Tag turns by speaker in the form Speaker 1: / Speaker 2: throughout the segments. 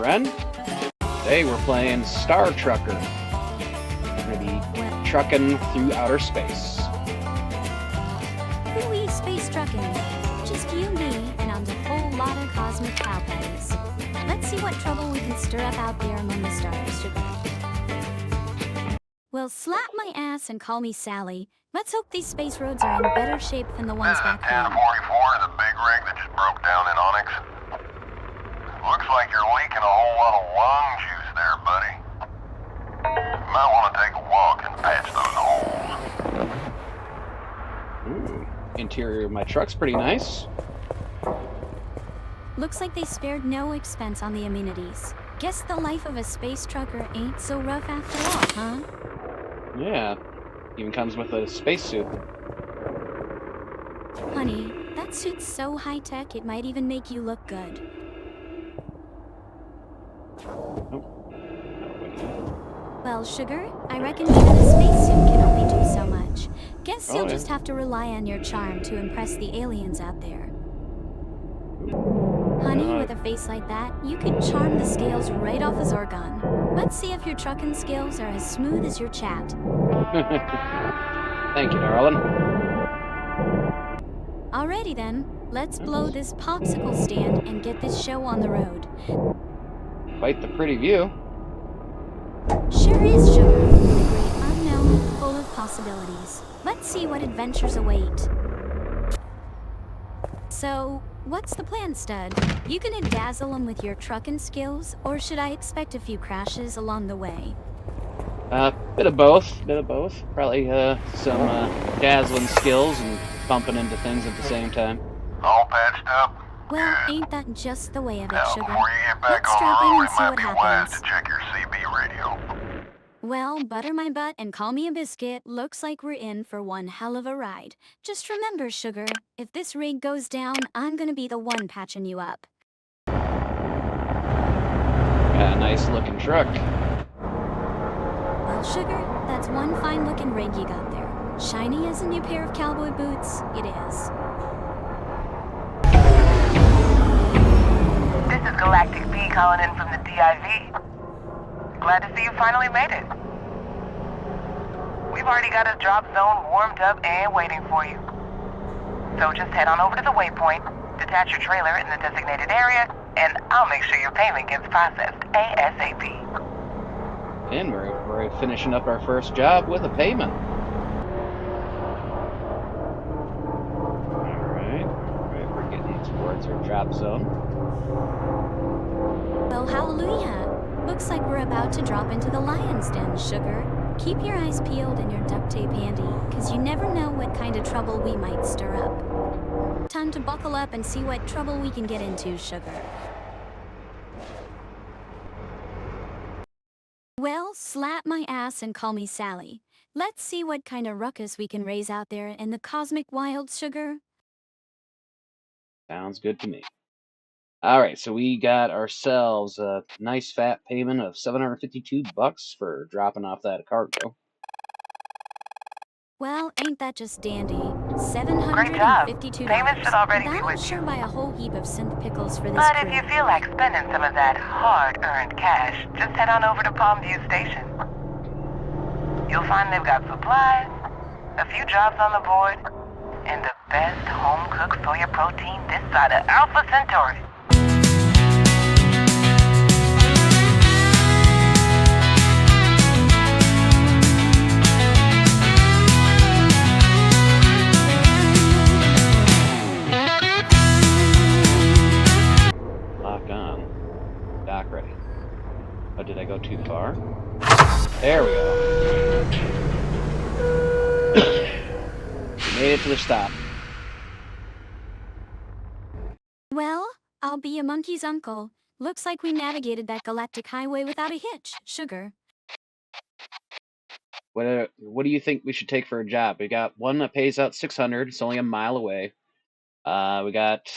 Speaker 1: Wren. Today we're playing Star Trucker. We're going to be trucking through outer space.
Speaker 2: Hooey space trucking. Just you, me, and on a whole lot of cosmic cow patties. Let's see what trouble we can stir up out there among the stars, sugar. Well, slap my ass and call me Sally. Let's hope these space roads are in better shape than the ones back home.
Speaker 3: This is 1044, the big rig that just broke down in Onyx. Looks like you're leaking a whole lot of lung juice there, buddy. You might want to take a walk and patch those holes.
Speaker 1: Ooh, interior of my truck's pretty nice.
Speaker 2: Looks like they spared no expense on the amenities. Guess the life of a space trucker ain't so rough after all, huh?
Speaker 1: Yeah, even comes with a spacesuit.
Speaker 2: Honey, that suit's so high-tech it might even make you look good. Well, sugar, I reckon even a spacesuit can only do so much. Guess you'll just have to rely on your charm to impress the aliens out there. Honey, with a face like that, you could charm the scales right off a Zorgon. Let's see if your trucking skills are as smooth as your chat.
Speaker 1: Thank you, darling.
Speaker 2: Alrighty then, let's blow this popsicle stand and get this show on the road.
Speaker 1: Quite the pretty view.
Speaker 2: Sure is, sugar. The great unknown, full of possibilities. Let's see what adventures await. So, what's the plan, stud? You gonna dazzle them with your trucking skills, or should I expect a few crashes along the way?
Speaker 1: Bit of both. Probably some dazzling skills and bumping into things at the same time.
Speaker 3: All patched up?
Speaker 2: Well, ain't that just the way of it,
Speaker 3: Now,
Speaker 2: sugar?
Speaker 3: before you get back
Speaker 2: Let's
Speaker 3: on
Speaker 2: drop
Speaker 3: the
Speaker 2: in
Speaker 3: road,
Speaker 2: and
Speaker 3: it
Speaker 2: see
Speaker 3: might
Speaker 2: what
Speaker 3: be wise
Speaker 2: happens.
Speaker 3: to check your CB radio.
Speaker 2: Well, butter my butt and call me a biscuit. Looks like we're in for one hell of a ride. Just remember, sugar, if this rig goes down, I'm gonna be the one patching you up.
Speaker 1: Got a nice looking truck.
Speaker 2: Well, sugar, that's one fine looking rig you got there. Shiny as a new pair of cowboy boots, it is.
Speaker 4: This is Galactic B calling in from the DIV. Glad to see you finally made it. We've already got a drop zone warmed up and waiting for you. So just head on over to the waypoint, detach your trailer in the designated area, and I'll make sure your payment gets processed ASAP.
Speaker 1: And we're finishing up our first job with a payment. Alright, we're getting towards our drop zone.
Speaker 2: Well, hallelujah. Looks like we're about to drop into the lion's den, sugar. Keep your eyes peeled and your duct tape handy, because you never know what kind of trouble we might stir up. Time to buckle up and see what trouble we can get into, sugar. Well, slap my ass and call me Sally. Let's see what kind of ruckus we can raise out there in the cosmic wild, sugar.
Speaker 1: Sounds good to me. Alright, so we got ourselves a nice fat payment of $752 for dropping off that cargo.
Speaker 2: Well, ain't that just dandy?
Speaker 4: Great job.
Speaker 2: $752.
Speaker 4: Payment should already be
Speaker 2: That'll
Speaker 4: with
Speaker 2: sure
Speaker 4: you.
Speaker 2: buy a whole heap of synth pickles for this
Speaker 4: But
Speaker 2: crew.
Speaker 4: if you feel like spending some of that hard-earned cash, just head on over to Palmview Station. You'll find they've got supplies, a few jobs on the board, and the best home-cooked soya protein this side of Alpha Centauri.
Speaker 1: Lock on. Dock ready. Oh, did I go too far? There we go. We made it to the stop.
Speaker 2: Well, I'll be a monkey's uncle. Looks like we navigated that galactic highway without a hitch, sugar.
Speaker 1: What do you think we should take for a job? We got one that pays out $600. It's only a mile away. We got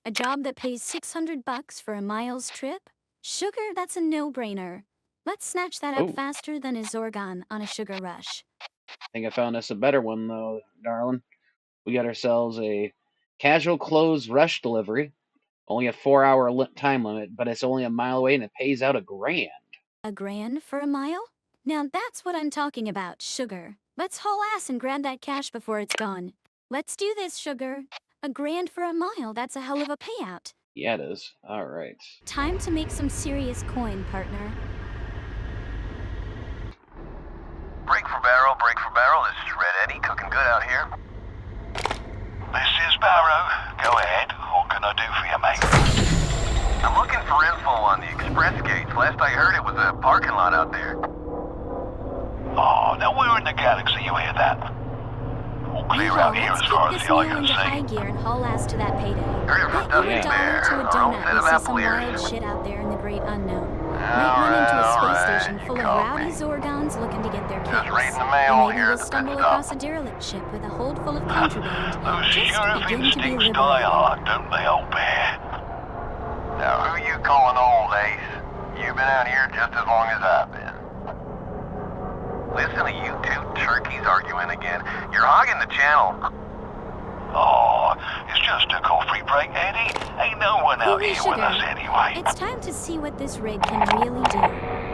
Speaker 2: A job that pays $600 for a mile's trip? Sugar, that's a no-brainer. Let's snatch that up faster than a Zorgon on a sugar rush.
Speaker 1: I think I found us a better one, though, darling. We got ourselves a casual clothes rush delivery. Only a 4-hour time limit, but it's only a mile away and it pays out $1,000.
Speaker 2: $1,000 for a mile? Now that's what I'm talking about, sugar. Let's haul ass and grab that cash before it's gone. Let's do this, sugar. $1,000 for a mile, that's a hell of a payout.
Speaker 1: Yeah, it is. All right.
Speaker 2: Time to make some serious coin, partner.
Speaker 3: Break for barrel, break for barrel. This is Red Eddie, cooking good out here.
Speaker 5: This is Barrow. Go ahead. What can I do for you, mate?
Speaker 3: I'm looking for info on the express gates. Last I heard it was a parking lot out there.
Speaker 5: Oh, now we're in the galaxy, you hear that? All clear out here
Speaker 2: Let's
Speaker 5: as far
Speaker 2: kick
Speaker 5: as
Speaker 2: this
Speaker 5: the eye
Speaker 2: meal
Speaker 5: can
Speaker 2: into high
Speaker 5: see.
Speaker 2: gear and haul ass to that payday.
Speaker 3: Heard it from
Speaker 2: Bet you
Speaker 3: Ducky
Speaker 2: $1
Speaker 3: Bear.
Speaker 2: to a
Speaker 3: Our own
Speaker 2: donut
Speaker 3: set
Speaker 2: we
Speaker 3: of
Speaker 2: see
Speaker 3: apple
Speaker 2: some wild
Speaker 3: ears.
Speaker 2: shit out there in the great unknown. Might run into a space
Speaker 3: Alright,
Speaker 2: station
Speaker 3: you
Speaker 2: full of
Speaker 3: caught
Speaker 2: rowdy
Speaker 3: me.
Speaker 2: Zorgons looking to get their
Speaker 3: Just
Speaker 2: kicks.
Speaker 3: reading the mail
Speaker 2: Or maybe
Speaker 3: here
Speaker 2: we'll
Speaker 3: at the
Speaker 2: stumble
Speaker 3: pit
Speaker 2: across
Speaker 3: stop.
Speaker 2: a derelict ship with a hold full of contraband.
Speaker 5: Those
Speaker 2: Just
Speaker 5: sheriff
Speaker 2: begin to be
Speaker 5: instincts die
Speaker 2: liberated.
Speaker 5: hard, don't they, old bear?
Speaker 3: Now, who you calling old, Ace? You've been out here just as long as I've been. Listen to you two turkeys arguing again. You're hogging the channel.
Speaker 5: Oh, it's just a coffee break, Eddie. Ain't no one out
Speaker 2: Holy
Speaker 5: here with
Speaker 2: sugar.
Speaker 5: us anyway.
Speaker 2: It's time to see what this rig can really do.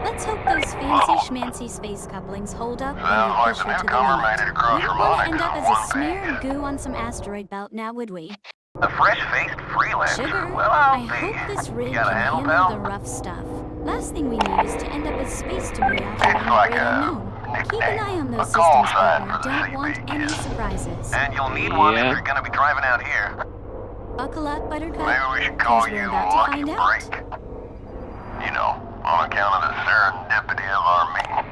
Speaker 2: Let's hope those fancy schmancy space couplings hold up when
Speaker 3: Sounds
Speaker 2: we
Speaker 3: like
Speaker 2: push
Speaker 3: the
Speaker 2: her to the
Speaker 3: newcomer
Speaker 2: limit.
Speaker 3: made it across
Speaker 2: We don't
Speaker 3: from
Speaker 2: want to
Speaker 3: Onyx
Speaker 2: end up
Speaker 3: in
Speaker 2: as a
Speaker 3: one
Speaker 2: smear
Speaker 3: piece.
Speaker 2: of goo on some asteroid belt now, would we?
Speaker 3: A fresh-faced freelancer.
Speaker 2: Sugar,
Speaker 3: Well,
Speaker 2: I
Speaker 3: I'll be.
Speaker 2: hope this rig
Speaker 3: You
Speaker 2: can
Speaker 3: got a handle,
Speaker 2: handle
Speaker 3: pal?
Speaker 2: the rough stuff. Last thing we need is to end up as space debris out there
Speaker 3: It's
Speaker 2: in the
Speaker 3: like
Speaker 2: great
Speaker 3: a
Speaker 2: unknown. Keep an eye on those
Speaker 3: a call
Speaker 2: systems,
Speaker 3: sign
Speaker 2: partner.
Speaker 3: for the
Speaker 2: Don't want
Speaker 3: CB.
Speaker 2: any surprises.
Speaker 3: And you'll need one if
Speaker 1: Yeah.
Speaker 3: you're gonna be driving out here.
Speaker 2: Buckle up, Buttercup.
Speaker 3: Maybe we should call
Speaker 2: 'cause
Speaker 3: you
Speaker 2: we're about to
Speaker 3: Lucky
Speaker 2: find out.
Speaker 3: Break. You know, on account of the serendipity of our meeting.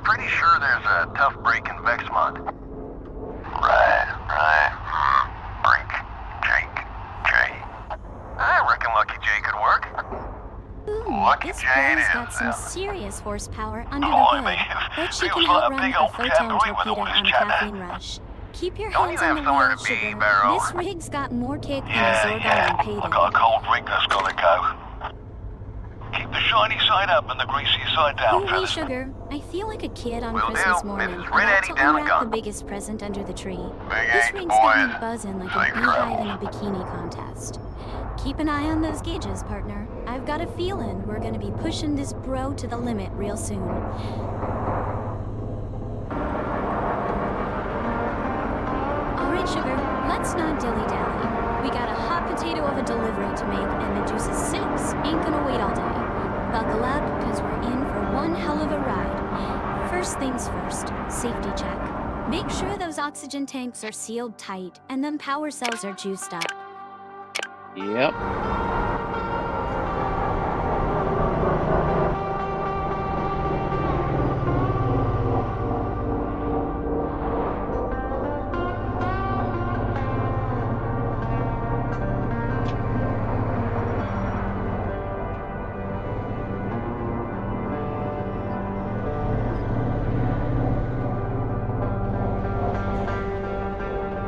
Speaker 3: Pretty sure there's a tough break in Vexmont. Right. Break. Jake. Jay. I reckon Lucky Jay could work.
Speaker 2: Ooh,
Speaker 3: Lucky
Speaker 2: this
Speaker 3: Jay it
Speaker 2: girl's
Speaker 3: is,
Speaker 2: got some
Speaker 3: then.
Speaker 2: serious horsepower under the
Speaker 5: Blimey,
Speaker 2: hood. Bet she
Speaker 5: feels
Speaker 2: can
Speaker 5: like a
Speaker 2: outrun
Speaker 5: big
Speaker 2: a
Speaker 5: old
Speaker 2: photon
Speaker 5: jamboree with
Speaker 2: torpedo
Speaker 5: all this
Speaker 2: on a
Speaker 5: chatter.
Speaker 2: caffeine rush. Keep your
Speaker 3: Don't
Speaker 2: hands
Speaker 3: you
Speaker 2: on
Speaker 3: have
Speaker 2: the
Speaker 3: somewhere
Speaker 2: wheel,
Speaker 3: to be,
Speaker 2: sugar.
Speaker 3: Barrow?
Speaker 2: This rig's got more kick than a
Speaker 5: Yeah,
Speaker 2: Zorgon
Speaker 5: yeah.
Speaker 2: on payday.
Speaker 5: I got a cold drink that's gotta go. Keep the shiny side up and the greasy side down,
Speaker 2: Ooh,
Speaker 5: fellas.
Speaker 2: sugar. I feel like a kid on
Speaker 3: Will
Speaker 2: Christmas
Speaker 3: do.
Speaker 2: morning,
Speaker 3: This is Red
Speaker 2: about
Speaker 3: Eddie
Speaker 2: to
Speaker 3: down the
Speaker 2: unwrap the
Speaker 3: gun.
Speaker 2: biggest present under the tree.
Speaker 3: Big
Speaker 2: This
Speaker 3: eight,
Speaker 2: ring's got me
Speaker 3: boys.
Speaker 2: buzzing like a
Speaker 3: Safe
Speaker 2: beehive
Speaker 3: travels.
Speaker 2: in a bikini contest. Keep an eye on those gauges, partner. I've got a feeling we're gonna be pushing this bro to the limit real soon. Alright, sugar, let's not dilly-dally. We got a hot potato of a delivery to make, and the juice is 6. Ain't gonna wait all day. Buckle up, because we're in for one hell of a ride. First things first, safety check. Make sure those oxygen tanks are sealed tight, and them power cells are juiced up.
Speaker 1: Yep.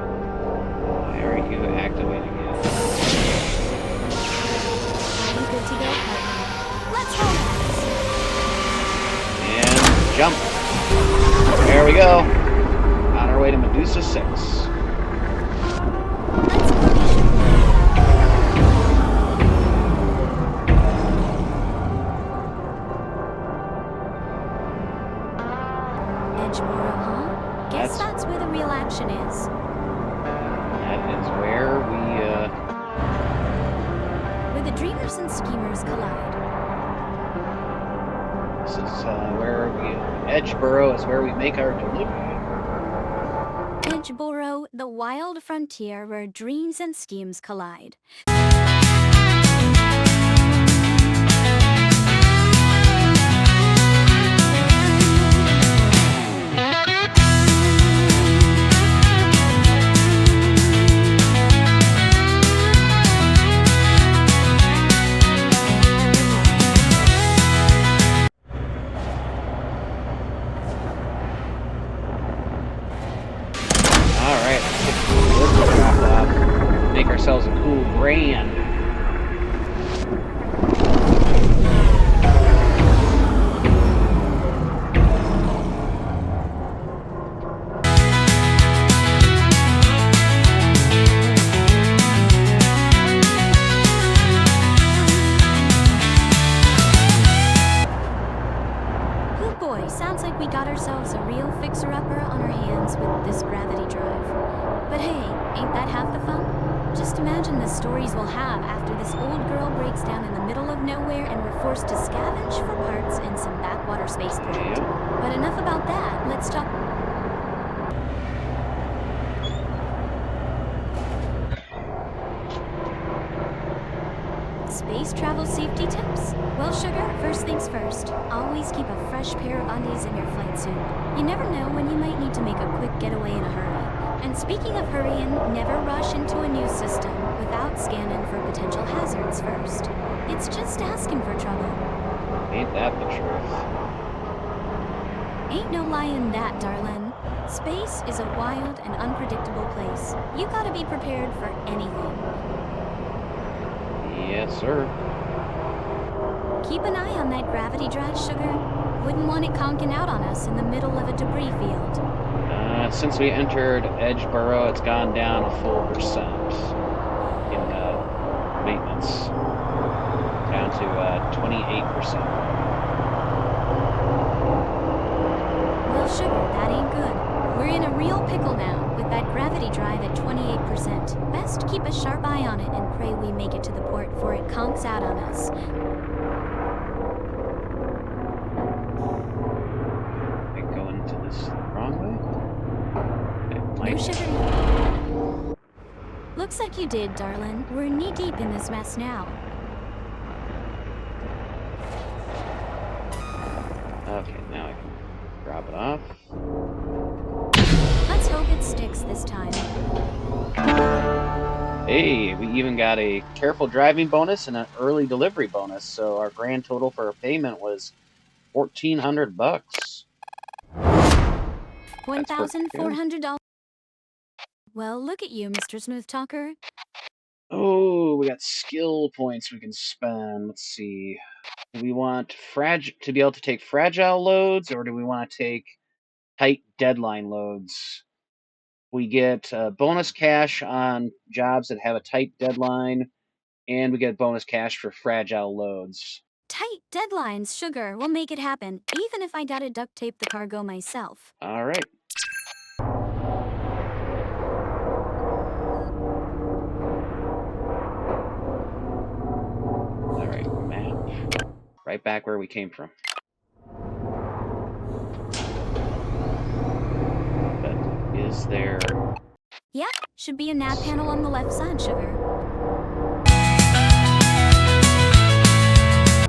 Speaker 1: There you go, activating it.
Speaker 2: Are you good to go, partner? Let's roll
Speaker 1: And jump. There we go. On our way to Medusa 6.
Speaker 2: Let's go, sugar. Edgeboro, huh? Guess
Speaker 1: That's-
Speaker 2: that's where the real action is.
Speaker 1: That is where
Speaker 2: Where the dreamers and schemers collide.
Speaker 1: this is where Edgeboro is where we make our delivery.
Speaker 2: Edgeboro, the wild frontier where dreams and schemes collide.
Speaker 1: Alright, let's get the delivery drop off. Make ourselves a cool brand.
Speaker 2: like we got ourselves a real fixer-upper on our hands with this gravity drive. But hey, ain't that half the fun? Just imagine the stories we'll have after this old girl breaks down in the middle of nowhere and we're forced to scavenge for parts in some backwater spaceport.
Speaker 1: Yeah.
Speaker 2: But enough about that, let's talk... Space travel safety tips? Well, sugar, first things first. Always keep a fresh pair of undies in your flight suit. You never know when you might need to make a quick getaway in a hurry. And speaking of hurrying, never rush into a new system without scanning for potential hazards first. It's just asking for trouble.
Speaker 1: Ain't that the truth?
Speaker 2: Ain't no lie in that, darling. Space is a wild and unpredictable place. You gotta be prepared for anything.
Speaker 1: Yes, sir.
Speaker 2: Keep an eye on that gravity drive, sugar. Wouldn't want it conking out on us in the middle of a debris field.
Speaker 1: Since we entered Edgeboro, it's gone down a full % in maintenance. Down to 28%.
Speaker 2: Well, sugar, that ain't good. We're in a real pickle now, with that gravity drive at 28%. Best keep a sharp eye on it and pray we make it to the port before it conks out on us.
Speaker 1: Am I going into this the wrong way?
Speaker 2: No sugar. Looks like you did, darling. We're knee-deep in this mess now.
Speaker 1: Okay, now I can drop it off.
Speaker 2: Let's hope it sticks this time.
Speaker 1: Hey, we even got a careful driving bonus and an early delivery bonus, so our grand total for our payment was $1,400.
Speaker 2: $1,400. Well, look at you, Mr. Smooth Talker.
Speaker 1: Oh, we got skill points we can spend. Let's see. Do we want to be able to take fragile loads, or do we want to take tight deadline loads? We get bonus cash on jobs that have a tight deadline, and we get bonus cash for fragile loads.
Speaker 2: Tight deadlines, sugar. We'll make it happen, even if I gotta duct tape the cargo myself.
Speaker 1: All right. All right, map. Right back where we came from. But is there...
Speaker 2: Yeah, should be a nav panel on the left side, sugar.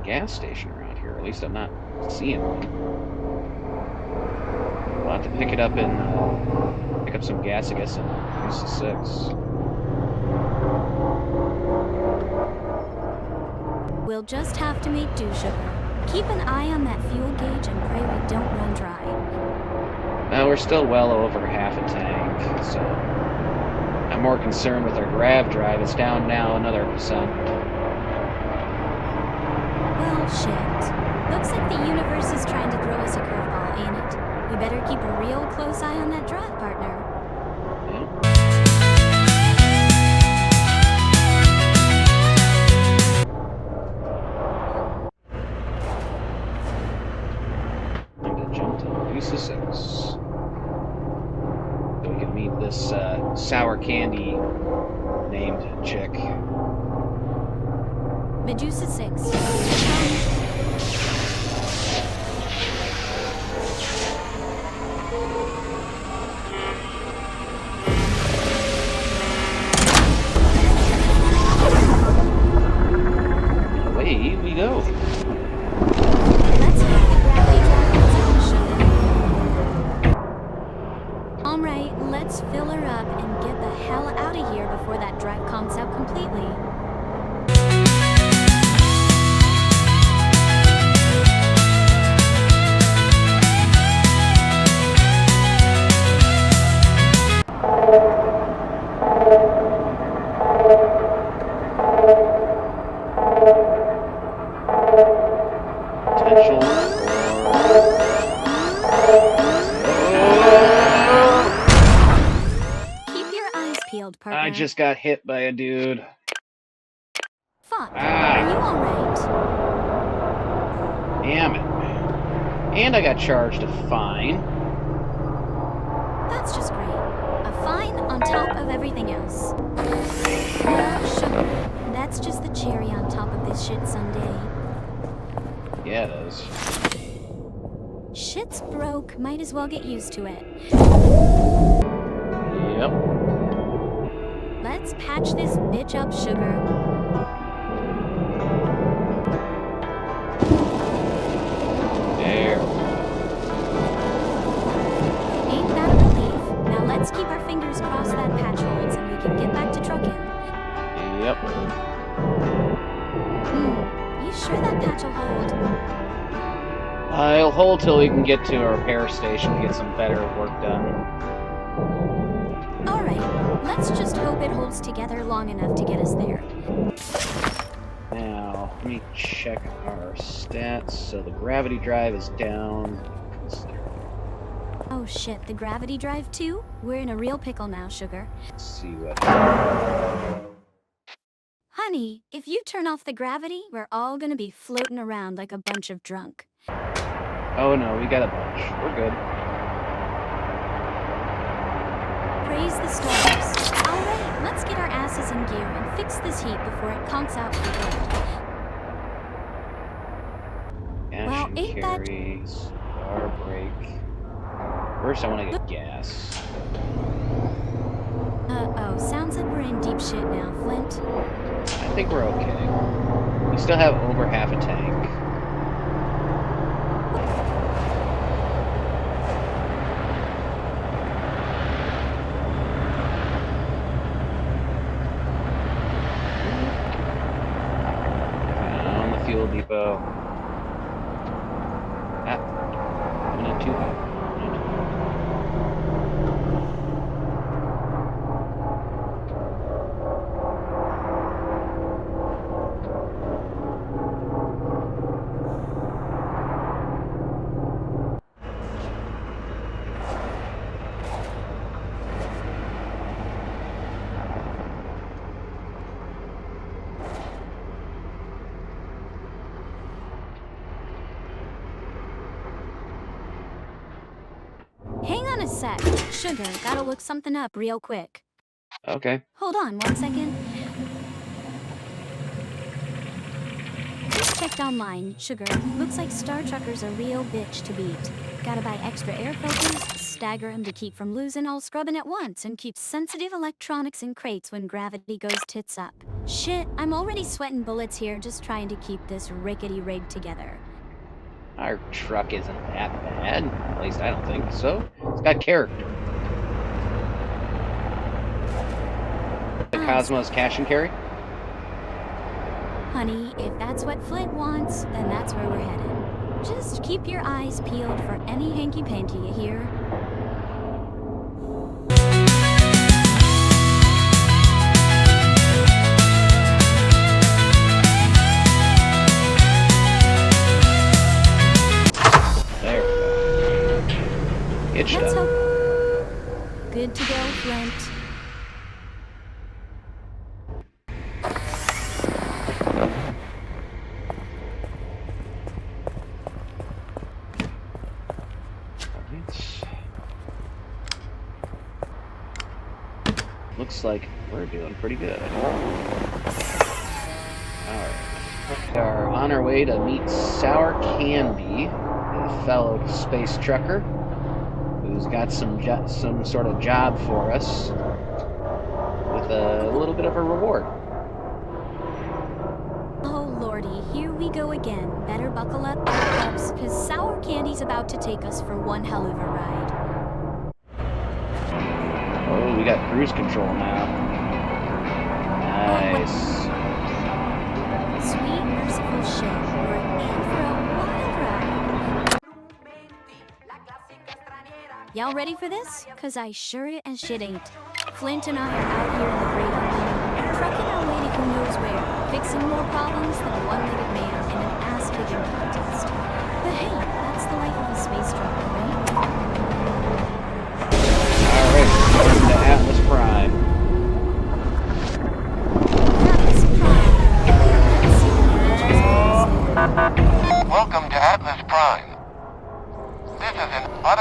Speaker 1: gas station around here. At least I'm not seeing one. We'll have to pick it up and pick up some gas, I guess, and use the 6.
Speaker 2: We'll just have to make do, sugar. Keep an eye on that fuel gauge and pray we don't run dry.
Speaker 1: Well, we're still well over half a tank, so I'm more concerned with our grav drive. It's down now another %.
Speaker 2: Well, shit. Looks like the universe is trying to throw us a curveball, ain't it? We better keep a real close eye on that drive, partner.
Speaker 1: I'm gonna jump to Medusa 6. So we can meet this sour candy named chick.
Speaker 2: Medusa 6.
Speaker 1: Away we go.
Speaker 2: Let's hope the gravity drive is sugar. Alright, let's fill her up and get the hell out of here before that drive conks out completely.
Speaker 1: Potential
Speaker 2: Keep your eyes peeled, partner.
Speaker 1: I just got hit by a dude.
Speaker 2: Fuck.
Speaker 1: Ah.
Speaker 2: Are you alright?
Speaker 1: Damn it. And I got charged a fine.
Speaker 2: That's just great. A fine on top of everything else. Well, sugar, that's just the cherry on top of this shit sundae.
Speaker 1: Yeah, it is.
Speaker 2: Shit's broke, might as well get used to it.
Speaker 1: Yep.
Speaker 2: Let's patch this bitch up, sugar.
Speaker 1: There.
Speaker 2: Ain't that a relief? Now let's keep our fingers crossed that patch holds and we can get back to trucking.
Speaker 1: Yep.
Speaker 2: You sure that patch will hold?
Speaker 1: I'll hold till we can get to our repair station to get some better work done.
Speaker 2: Alright, let's just hope it holds together long enough to get us there.
Speaker 1: Now, let me check our stats. So the gravity drive is down.
Speaker 2: Oh shit, the gravity drive too? We're in a real pickle now, sugar.
Speaker 1: Let's see what.
Speaker 2: Honey, if you turn off the gravity, we're all gonna be floating around like a bunch of drunk.
Speaker 1: Oh no, we got a bunch. We're good.
Speaker 2: Praise the stars. Alright, let's get our asses in gear and fix this heat before it conks out for good.
Speaker 1: Well,
Speaker 2: ain't that-
Speaker 1: carry, star brake. First, I want to get gas.
Speaker 2: Uh-oh, sounds like we're in deep shit now, Flint.
Speaker 1: I think we're okay. We still have over half a tank. Down the fuel depot. Ah, coming in too high.
Speaker 2: Hang on a sec. Sugar, gotta look something up real quick.
Speaker 1: Okay.
Speaker 2: Hold on 1 second. Just checked online, sugar. Looks like Star Trucker's a real bitch to beat. Gotta buy extra air filters, stagger 'em to keep from losing all scrubbing at once, and keep sensitive electronics in crates when gravity goes tits up. Shit, I'm already sweating bullets here just trying to keep this rickety rig together.
Speaker 1: Our truck isn't that bad. At least I don't think so. It's got character. The Cosmos cash and carry?
Speaker 2: Honey, if that's what Flint wants, then that's where we're headed. Just keep your eyes peeled for any hanky-panky, you hear?
Speaker 1: There we go. It's
Speaker 2: Let's
Speaker 1: done.
Speaker 2: hope. Good to go, Flint.
Speaker 1: Looks like we're doing pretty good. Alright. We are on our way to meet Sour Candy, a fellow space trucker who's got some sort of job for us with a little bit of a reward.
Speaker 2: Oh lordy, here we go again. Better buckle up, buttercups, cause Sour Candy's about to take us for one hell of a ride.
Speaker 1: Oh, we got cruise control now. Nice.
Speaker 2: Sweet, merciful shit. We're in for a wild ride. Y'all ready for this? Cause I sure as shit ain't. Flint and I are out here in the great unknown, trucking our way to who knows where, fixing more problems than a one-legged man in an ass-kicking contest. But hey, that's the life of a space trucker, right?
Speaker 1: Alright, welcome to Atlas Prime.
Speaker 2: Atlas Prime. Let's see what the bitches has.
Speaker 3: Welcome to Atlas Prime.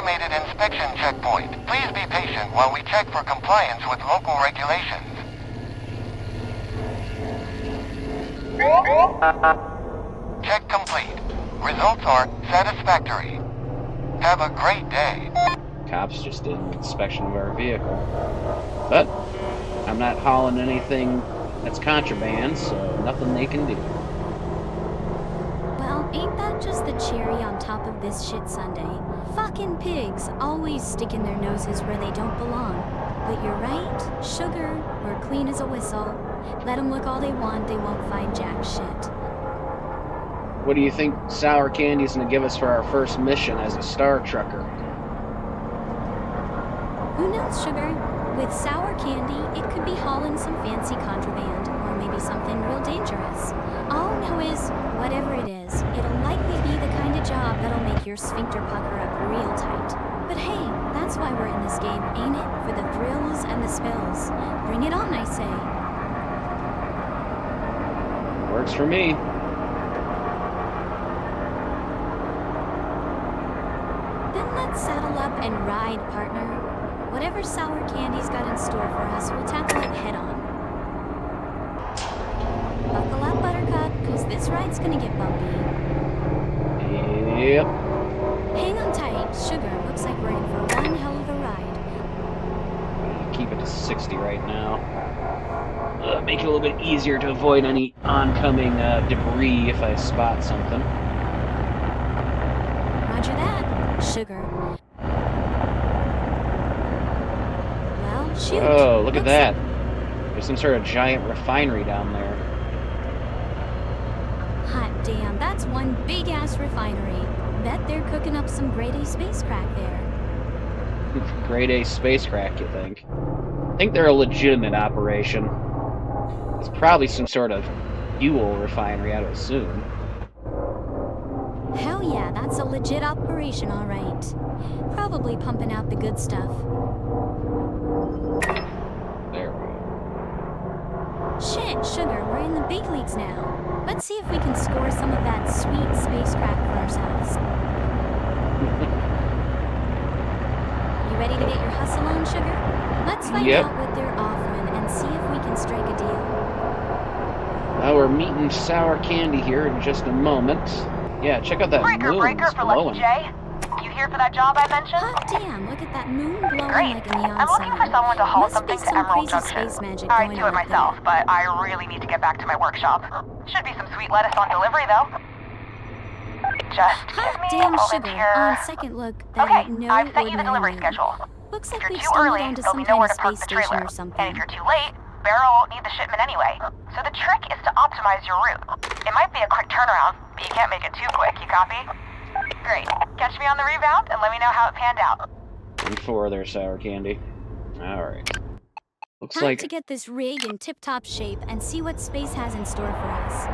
Speaker 3: automated inspection checkpoint. Please be patient while we check for compliance with local regulations. Check complete. Results are satisfactory. Have a great day.
Speaker 1: Cops just did an inspection of our vehicle. But I'm not hauling anything that's contraband, so nothing they can do.
Speaker 2: Well, ain't that just the cherry on top of this shit sundae? Fucking pigs always sticking their noses where they don't belong. But you're right, sugar, we're clean as a whistle. Let them look all they want, they won't find jack shit.
Speaker 1: What do you think Sour Candy's gonna give us for our first mission as a star trucker?
Speaker 2: Who knows, sugar? With sour candy, it could be hauling some fancy contraband, or maybe something real dangerous. All I know is, whatever it is, it'll likely be the kind of job that'll make your sphincter pucker up real tight. But hey, that's why we're in this game, ain't it? For the thrills and the spills. Bring it on, I say.
Speaker 1: Works for me.
Speaker 2: Then let's saddle up and ride, partner. Whatever Sour Candy's got in store for us, we'll tackle it head on. Buckle up, Buttercup, because this ride's gonna get bumpy.
Speaker 1: Yep.
Speaker 2: Hang on tight, sugar. Looks like we're in for one hell of a ride.
Speaker 1: Keep it to 60 right now. Make it a little bit easier to avoid any oncoming debris if I spot something.
Speaker 2: Roger that, sugar. Well, shoot.
Speaker 1: Oh, look at
Speaker 2: Looks
Speaker 1: that. There's some sort of giant refinery down there.
Speaker 2: Hot damn, that's one big-ass refinery. Bet they're cooking up some grade A spacecraft there.
Speaker 1: Grade A spacecraft, you think? I think they're a legitimate operation. It's probably some sort of fuel refinery, I'd assume.
Speaker 2: Hell yeah, that's a legit operation, all right. Probably pumping out the good stuff.
Speaker 1: There we go.
Speaker 2: Shit, sugar, we're in the big leagues now. Let's see if we can score some of that sweet spacecraft for ourselves. You ready to get your hustle on, sugar? Let's find
Speaker 1: Yep.
Speaker 2: out what they're offering and see if we can strike a deal.
Speaker 1: Well, we're meeting Sour Candy here in just a moment. Yeah, check out that moon.
Speaker 6: Breaker
Speaker 1: It's
Speaker 6: for
Speaker 1: glowing.
Speaker 6: Lucky J. You here for that job I mentioned?
Speaker 2: Hot damn, look at that moon glowing
Speaker 6: Great.
Speaker 2: like a neon
Speaker 6: I'm looking for
Speaker 2: sign.
Speaker 6: someone to haul
Speaker 2: Must
Speaker 6: something
Speaker 2: be
Speaker 6: to
Speaker 2: some
Speaker 6: Emerald
Speaker 2: crazy
Speaker 6: Junction.
Speaker 2: space magic
Speaker 6: I'd
Speaker 2: going
Speaker 6: do
Speaker 2: on
Speaker 6: it
Speaker 2: up
Speaker 6: myself,
Speaker 2: there.
Speaker 6: but I really need to get back to my workshop. Should be some sweet lettuce on delivery, though. Just give
Speaker 2: Hot
Speaker 6: me a
Speaker 2: damn,
Speaker 6: moment
Speaker 2: sugar.
Speaker 6: here.
Speaker 2: On second look, that
Speaker 6: Okay,
Speaker 2: ain't no
Speaker 6: I've sent you the
Speaker 2: ordinary
Speaker 6: delivery
Speaker 2: moon.
Speaker 6: schedule.
Speaker 2: Looks
Speaker 6: If
Speaker 2: like
Speaker 6: you're
Speaker 2: we've
Speaker 6: too
Speaker 2: stumbled
Speaker 6: early,
Speaker 2: onto
Speaker 6: there'll
Speaker 2: some
Speaker 6: be
Speaker 2: kind
Speaker 6: nowhere
Speaker 2: of
Speaker 6: to park
Speaker 2: space
Speaker 6: the
Speaker 2: station
Speaker 6: trailer.
Speaker 2: or something.
Speaker 6: And if you're too late, Barrel won't need the shipment anyway. So the trick is to optimize your route. It might be a quick turnaround, but you can't make it too quick, you copy? Great. Catch me on the rebound and let me know how it panned out.
Speaker 1: 4 there, Sour Candy. Alright. Looks
Speaker 2: Time
Speaker 1: like
Speaker 2: to get this rig in tip-top shape and see what space has in store for us.